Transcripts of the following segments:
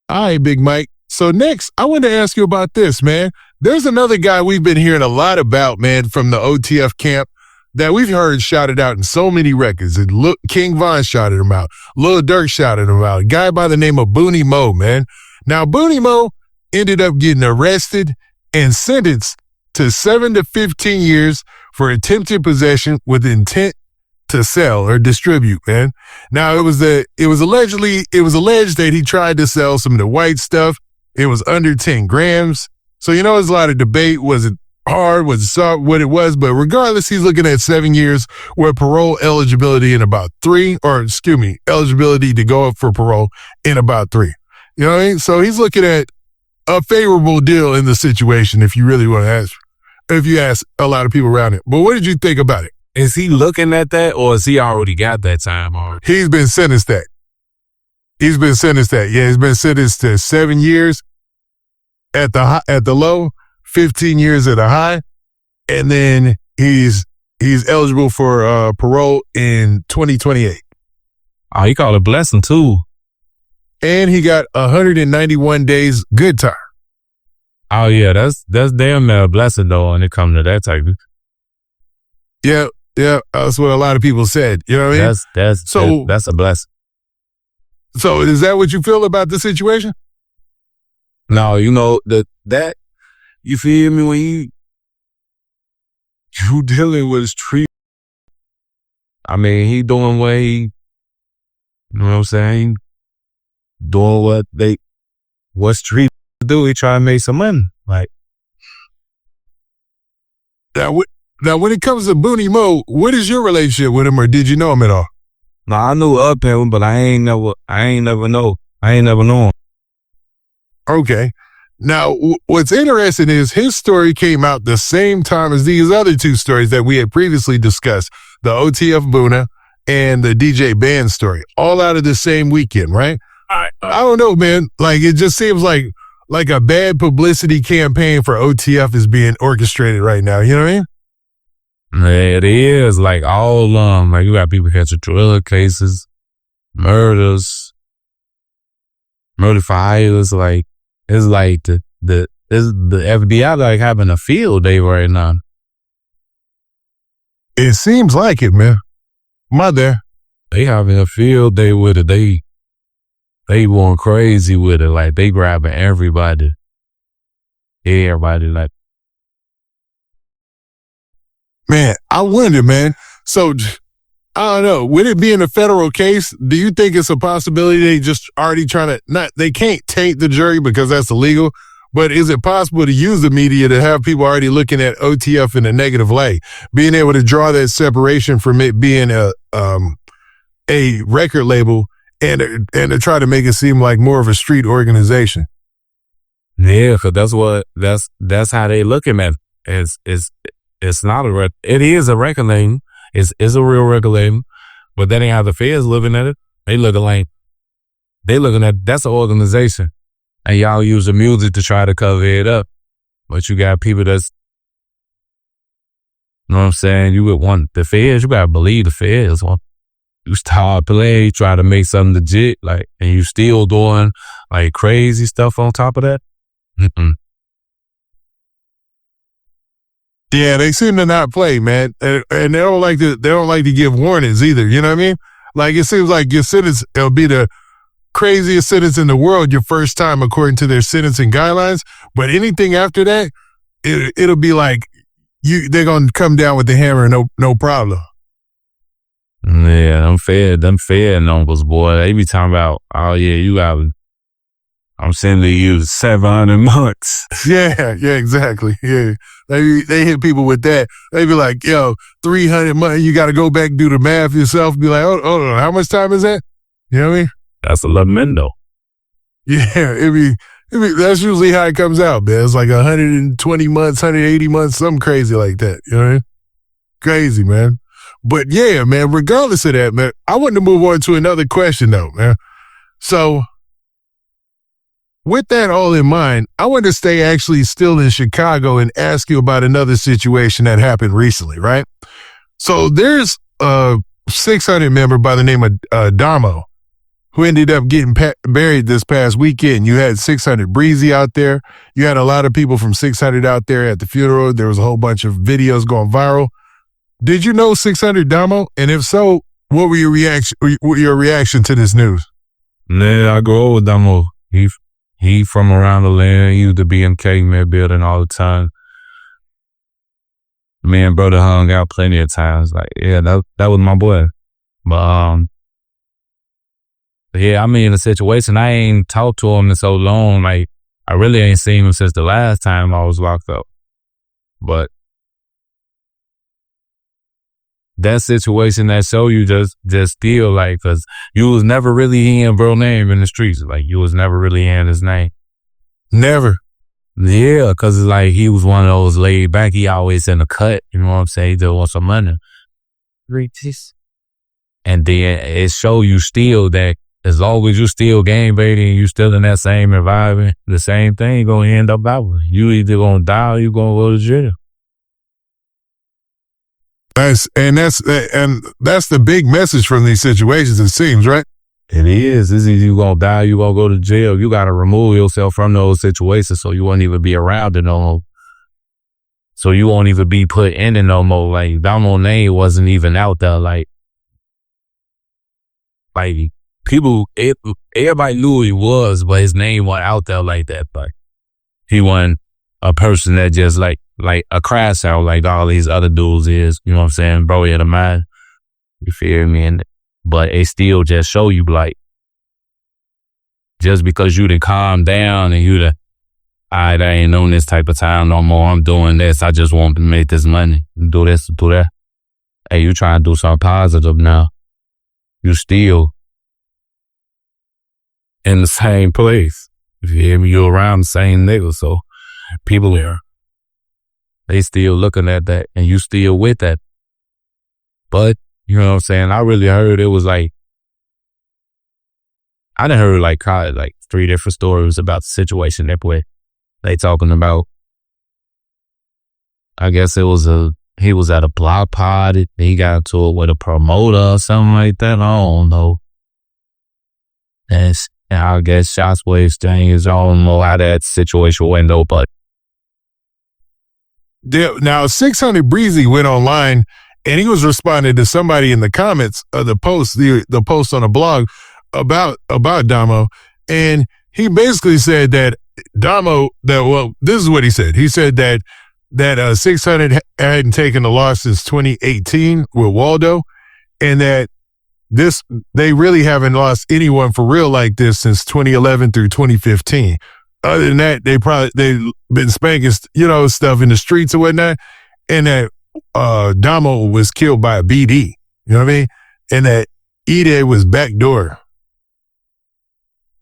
All right, Big Mike. So next, I want to ask you about this, man. There's another guy we've been hearing a lot about, man, from the OTF camp that we've heard shouted out in so many records. And look, King Von shouted him out. Lil Durk shouted him out. A guy by the name of Boonie Moe, man. Now, Boonie Moe ended up getting arrested and sentenced to 7 to 15 years for attempted possession with intent to sell or distribute, man. Now, it was alleged that he tried to sell some of the white stuff. It was under 10 grams. So, there's a lot of debate. Was it hard? Was it soft? What it was? But regardless, he's looking at 7 years with parole eligibility in about 3, eligibility to go up for parole in about 3. You know what I mean? So he's looking at a favorable deal in the situation if you really want to ask, if you ask a lot of people around it. But what did you think about it? Is he looking at that, or has he already got that time already? He's been sentenced that. Yeah, he's been sentenced to 7 years at the low, 15 years at the high, and then he's eligible for parole in 2028. Oh, he called it a blessing too. And he got 191 days good time. Oh yeah, that's damn near a blessing though when it comes to that type of. Yeah, that's what a lot of people said. You know what I mean? That's a blessing. So is that what you feel about the situation? No, that you feel me, when you dealing with street. I mean, he doing what he, you know what I'm saying? Doing what street do. He try to make some money. Like now, when it comes to Boonie Moe, what is your relationship with him, or did you know him at all? No, I knew of him, but I ain't never known him. Okay. Now, what's interesting is his story came out the same time as these other two stories that we had previously discussed, the OTF Boonie and the DJ Band story, all out of the same weekend, right? I don't know, man. Like, it just seems like a bad publicity campaign for OTF is being orchestrated right now. You know what I mean? Yeah, it is. Like, all like, you got people catching drug cases, murders, murder for hires. Like, it's like the FBI like having a field day right now. It seems like it, man. Mother, they having a field day with it. They going crazy with it. Like, they grabbing everybody. Everybody, like. Man, I wonder, man. So, I don't know. With it being a federal case, do you think it's a possibility they just already trying to, they can't taint the jury because that's illegal, but is it possible to use the media to have people already looking at OTF in a negative light, being able to draw that separation from it being a record label and to try to make it seem like more of a street organization? Yeah, because that's how they looking at it. It's not it is a record label. It's a real record label, but that ain't how the feds looking at it. They looking at that's an organization, and y'all use the music to try to cover it up. But you got people that's, you know what I'm saying? You would want the feds. You gotta believe the feds. You start playing, try to make something legit, like, and you still doing like crazy stuff on top of that. Mm-mm. Yeah, they seem to not play, man, and they don't like to give warnings either. You know what I mean? Like, it seems like your sentence, it'll be the craziest sentence in the world your first time according to their sentencing guidelines. But anything after that, it'll be like they're gonna come down with the hammer, no problem. Yeah, them fair numbers, boy. They be talking about, oh yeah, I'm sending you 700 months. Yeah, exactly. Yeah. They hit people with that. They be like, yo, 300 months, you got to go back and do the math yourself. Be like, oh, how much time is that? You know what I mean? That's a lamento. Yeah, that's usually how it comes out, man. It's like 120 months, 180 months, something crazy like that. You know what I mean? Crazy, man. But yeah, man, regardless of that, man, I want to move on to another question though, man. So, with that all in mind, I want to stay actually still in Chicago and ask you about another situation that happened recently, right? So there's a 600 member by the name of Dammo, who ended up getting buried this past weekend. You had 600 Breezy out there. You had a lot of people from 600 out there at the funeral. There was a whole bunch of videos going viral. Did you know 600 Dammo? And if so, what were your reaction to this news? Yeah, I go with Dammo. He from around the land. He used to be in Caveman building all the time. Me and brother hung out plenty of times. Like, yeah, that was my boy. But yeah, I mean, the situation, I ain't talked to him in so long. Like, I really ain't seen him since the last time I was locked up. But that situation, that show you just feel like, cause you was never really hearing bro name in the streets. Like, you was never really hearing his name. Never. Yeah, cause it's like he was one of those laid back. He always in the cut. You know what I'm saying? He just want some money. And then it show you still that as long as you still game baiting, you still in that same environment, the same thing gonna end up out. You either gonna die or you gonna go to jail. That's the big message from these situations, it seems, right? It is. It's either you gonna die or you gonna go to jail. You gotta remove yourself from those situations so you won't even be around it no more. So you won't even be put in it no more. Like, Dammo name wasn't even out there. Like people, everybody knew who he was, but his name wasn't out there like that. Like, he wasn't a person that just like a crash out like all these other dudes is. You know what I'm saying? Bro, he had a mind. You feel me? But it still just show you, like, just because you done calm down and you done, I ain't on this type of time no more. I'm doing this. I just want to make this money. Do this, do that. Hey, you trying to do something positive now. You still in the same place. If you hear me, you around the same niggas. So people there, they still looking at that and you still with that. But, you know what I'm saying? I really heard it was like, I done heard like 3 different stories about the situation that way. They talking about, I guess he was at a block party. He got into it with a promoter or something like that. I don't know. And I guess shots were exchanged. I don't know how that situation went though, but. Now, 600 Breezy went online and he was responding to somebody in the comments of the post, the post on the blog about Dammo. And he basically said that Dammo, this is what he said. He said that 600 hadn't taken a loss since 2018 with Waldo, and that they really haven't lost anyone for real like this since 2011 through 2015. Other than that, they've been spanking, stuff in the streets or whatnot, and that Dammo was killed by a BD. You know what I mean? And that Ide was backdoor.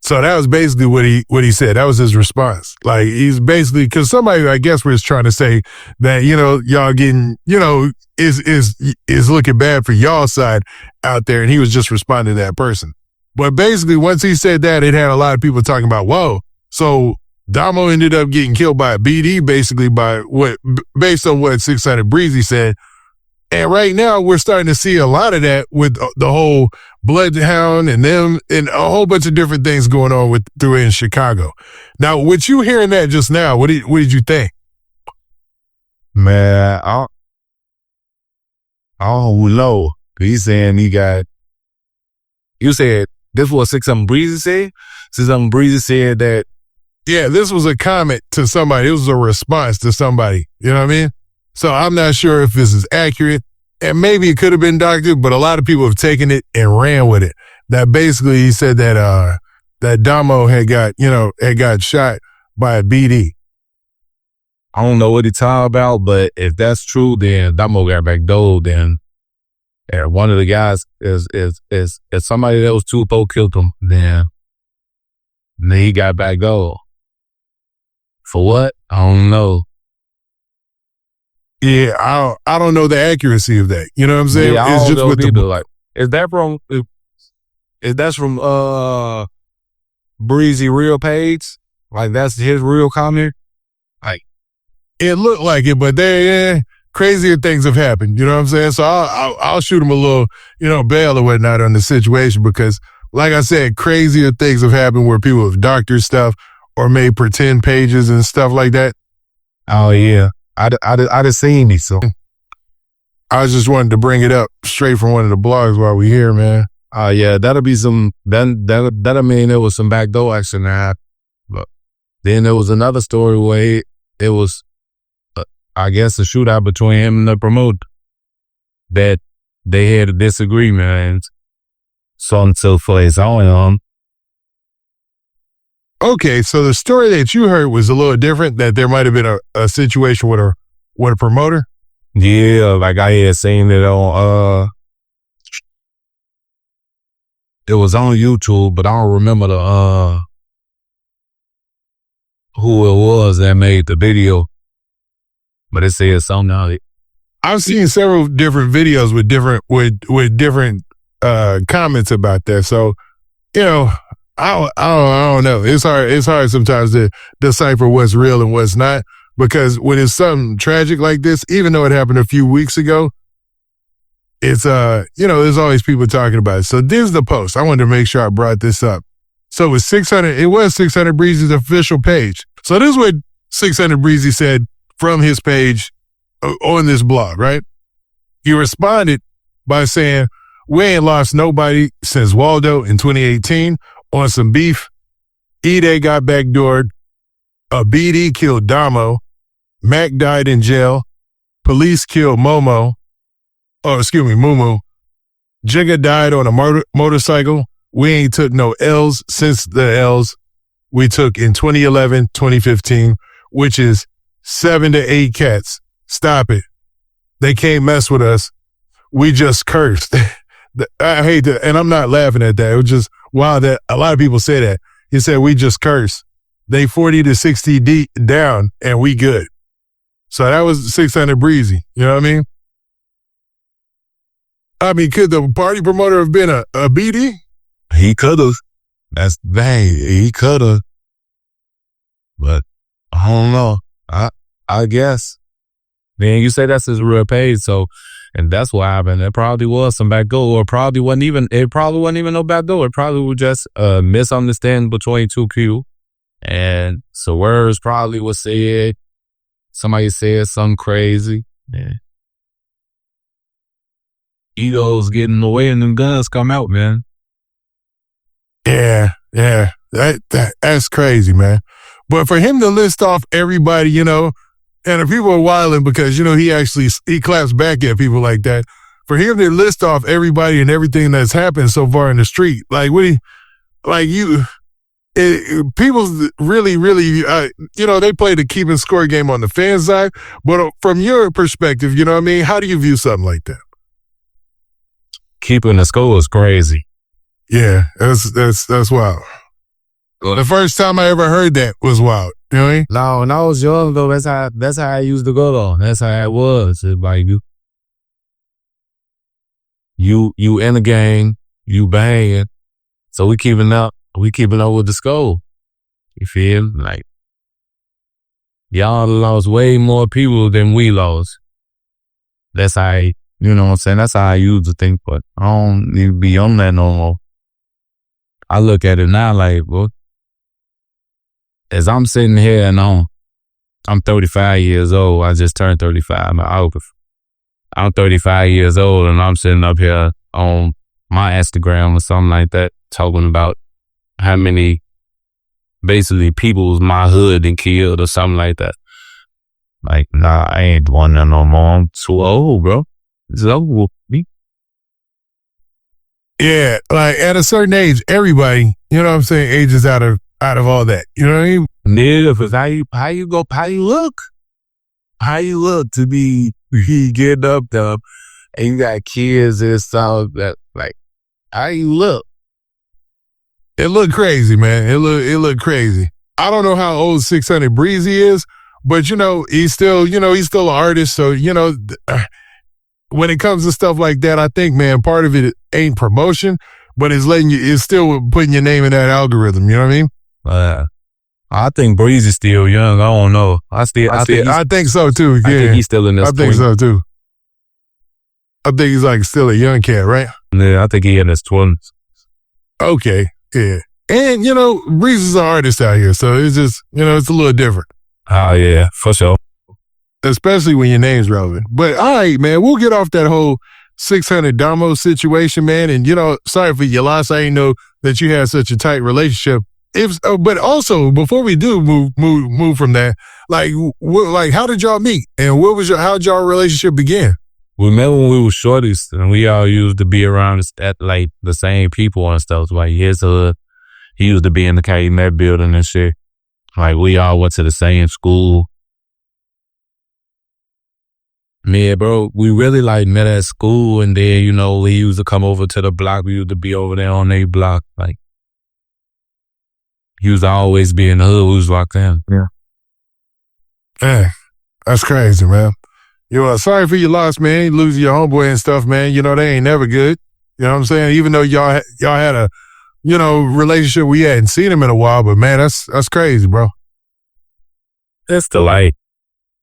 So that was basically what he said. That was his response. Like, he's basically, because somebody, I guess, was trying to say that, y'all getting, is looking bad for y'all side out there, and he was just responding to that person. But basically, once he said that, it had a lot of people talking about, whoa, so Dammo ended up getting killed by a BD, basically based on what 600 Breezy said. And right now, we're starting to see a lot of that with the whole Bloodhound and them and a whole bunch of different things going on through in Chicago. Now, with you hearing that just now, what did you think? Man, I don't know. He's saying you said this was 600 Breezy said? 600 Breezy said that. Yeah, this was a comment to somebody. It was a response to somebody. You know what I mean? So I'm not sure if this is accurate, and maybe it could have been doctored, but a lot of people have taken it and ran with it. That basically he said that Dammo had got shot by a BD. I don't know what he's talking about, but if that's true, then Dammo got backdoored. Then one of the guys is somebody that was 2-4 killed him. Then he got backdoored. For what? I don't know. Yeah, I don't know the accuracy of that. You know what I'm saying? Yeah, it's just with the like, is that from Breezy real page? Like, that's his real comment? Like, it looked like it, but crazier things have happened. You know what I'm saying? So I'll shoot him a little, bail or whatnot on the situation, because like I said, crazier things have happened where people have doctored stuff or made pretend pages and stuff like that? Oh yeah, I just seen these. So I was just wanting to bring it up straight from one of the blogs while we here, man. yeah, that'll be some. That'll mean there was some backdoor action that happened. But then there was another story where it was, I guess, a shootout between him and the promoter that they had a disagreement and so on and so forth on. Okay, so the story that you heard was a little different, that there might have been a situation with a promoter? Yeah, like I had seen it on, it was on YouTube, but I don't remember who it was that made the video. But it said something on it. I've seen several different videos with different comments about that. So, I don't know. It's hard sometimes to decipher what's real and what's not, because when it's something tragic like this, even though it happened a few weeks ago, it's there's always people talking about it. So this is the post. I wanted to make sure I brought this up. So it was 600 Breezy's official page. So this is what 600 Breezy said from his page on this blog, right? He responded by saying, "We ain't lost nobody since Waldo in 2018 on some beef. E-Day got backdoored. A BD killed Dammo. Mac died in jail. Police killed Mumu. Jigga died on a motorcycle. We ain't took no L's since the L's we took in 2011, 2015, which is 7 to 8 cats. Stop it. They can't mess with us. We just cursed." I hate to, and I'm not laughing at that. It was just wow that a lot of people say that. He said, "We just cursed. They 40 to 60 down and we good." So that was 600 Breezy. You know what I mean? Could the party promoter have been a BD? He could have. He could have. But I don't know. I guess. Then you say that's his real page, so, and that's what happened. It probably was some backdoor, or it probably wasn't even no backdoor. It probably was just a misunderstanding between two people. And so words probably was said. Somebody said something crazy. Yeah. Egos get in the way and them guns come out, man. Yeah. That's crazy, man. But for him to list off everybody, and the people are wilding because, he claps back at people like that. For him to list off everybody and everything that's happened so far in the street, people really, really, they play the keeping score game on the fan side. But from your perspective, you know what I mean? How do you view something like that? Keeping the score is crazy. Yeah, that's wild. Well, the first time I ever heard that was wild. You know what I mean? No, when I was young though, that's how I used to go though. That's how it was. It's like you in the game, you banging. So we keeping up with the score. You feel? Like y'all lost way more people than we lost. That's how you know what I'm saying? That's how I used to think, but I don't need to be on that no more. I look at it now like, well, as I'm sitting here and I'm 35 years old. I just turned 35. I'm 35 years old and I'm sitting up here on my Instagram or something like that, talking about how many basically people's my hood and killed or something like that. Like, nah, I ain't doing that no more. I'm too old, bro. It's over with me. Yeah, like at a certain age, everybody, you know what I'm saying, ages out of all that. You know what I mean? Yeah, because how you look to be getting up there and you got kids and stuff that, like, how you look? It looked crazy, man. It looked crazy. I don't know how old 600 Breezy is, but he's still an artist. So, when it comes to stuff like that, I think, man, part of it ain't promotion, but it's still putting your name in that algorithm. You know what I mean? I think Breezy's still young. I don't know. I think so too. Yeah. I think he's still in this. I think so too. I think he's like still a young cat, right? Yeah, I think he in his 20s. Okay, yeah. And, Breezy's an artist out here, so it's just, it's a little different. Oh, yeah, for sure. Especially when your name's relevant. But all right, man, we'll get off that whole 600 Dammo situation, man. And, sorry for your loss. I didn't know that you had such a tight relationship. But also, before we do move from that, how did y'all meet? And how'd y'all relationship begin? We met when we were shorties, and we all used to be around at like the same people and stuff. Like his hood, he used to be in the Calumet building and shit. Like we all went to the same school. Yeah, bro, we really like met at school, and then we used to come over to the block. We used to be over there on their block. Like he used to always be in the hood. We was locked in. Yeah. Hey, that's crazy, man. Sorry for your loss, man. You losing your homeboy and stuff, man. They ain't never good. You know what I'm saying? Even though y'all had a, relationship, we hadn't seen him in a while, but man, that's crazy, bro. It's the light.